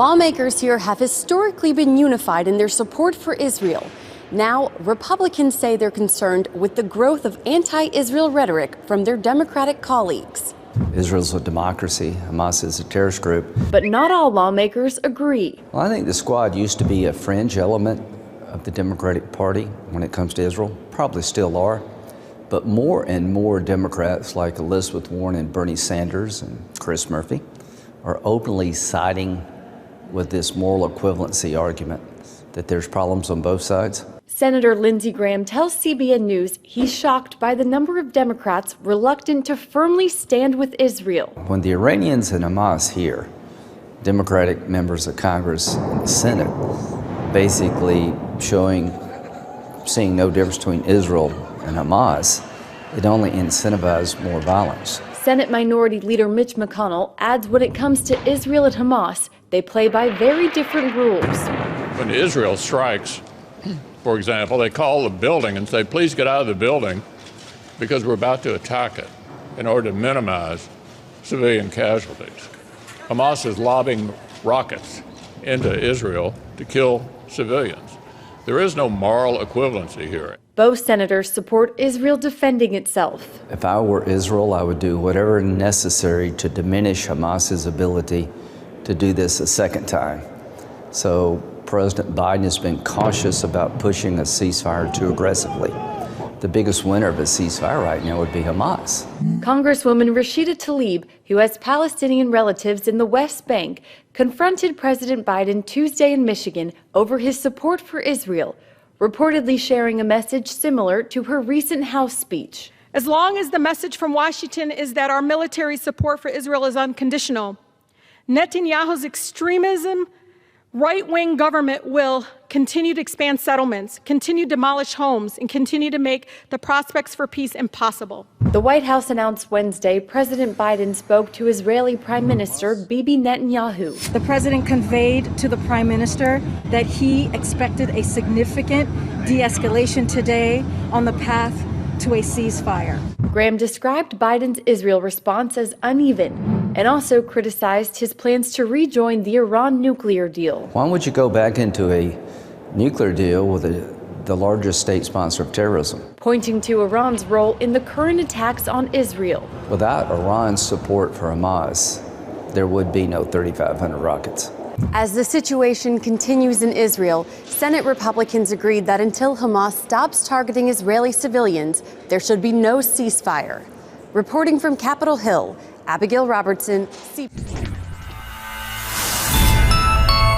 Lawmakers here have historically been unified in their support for Israel. Now, Republicans say they're concerned with the growth of anti-Israel rhetoric from their Democratic colleagues. Israel's a democracy. Hamas is a terrorist group. But not all lawmakers agree. Well, I think the Squad used to be a fringe element of the Democratic Party when it comes to Israel. Probably still are. But more and more Democrats like Elizabeth Warren and Bernie Sanders and Chris Murphy are openly siding with this moral equivalency argument, that there's problems on both sides. Senator Lindsey Graham tells CBN News he's shocked by the number of Democrats reluctant to firmly stand with Israel. When the Iranians and Hamas here, Democratic members of Congress and the Senate, basically seeing no difference between Israel and Hamas, it only incentivizes more violence. Senate Minority Leader Mitch McConnell adds when it comes to Israel and Hamas, they play by very different rules. When Israel strikes, for example, they call the building and say, please get out of the building because we're about to attack it in order to minimize civilian casualties. Hamas is lobbing rockets into Israel to kill civilians. There is no moral equivalency here. Both senators support Israel defending itself. If I were Israel, I would do whatever necessary to diminish Hamas's ability to do this a second time. So President Biden has been cautious about pushing a ceasefire too aggressively. The biggest winner of a ceasefire right now would be Hamas. Congresswoman Rashida Tlaib, who has Palestinian relatives in the West Bank, confronted President Biden Tuesday in Michigan over his support for Israel, reportedly sharing a message similar to her recent House speech. As long as the message from Washington is that our military support for Israel is unconditional, Netanyahu's extremism, right-wing government will continue to expand settlements, continue to demolish homes, and continue to make the prospects for peace impossible. The White House announced Wednesday President Biden spoke to Israeli Prime Minister Bibi Netanyahu. The president conveyed to the Prime Minister that he expected a significant de-escalation today on the path to a ceasefire. Graham described Biden's Israel response as uneven and also criticized his plans to rejoin the Iran nuclear deal. Why would you go back into a nuclear deal with the largest state sponsor of terrorism? Pointing to Iran's role in the current attacks on Israel. Without Iran's support for Hamas, there would be no 3,500 rockets. As the situation continues in Israel, Senate Republicans agreed that until Hamas stops targeting Israeli civilians, there should be no ceasefire. Reporting from Capitol Hill, Abigail Robertson, CBN.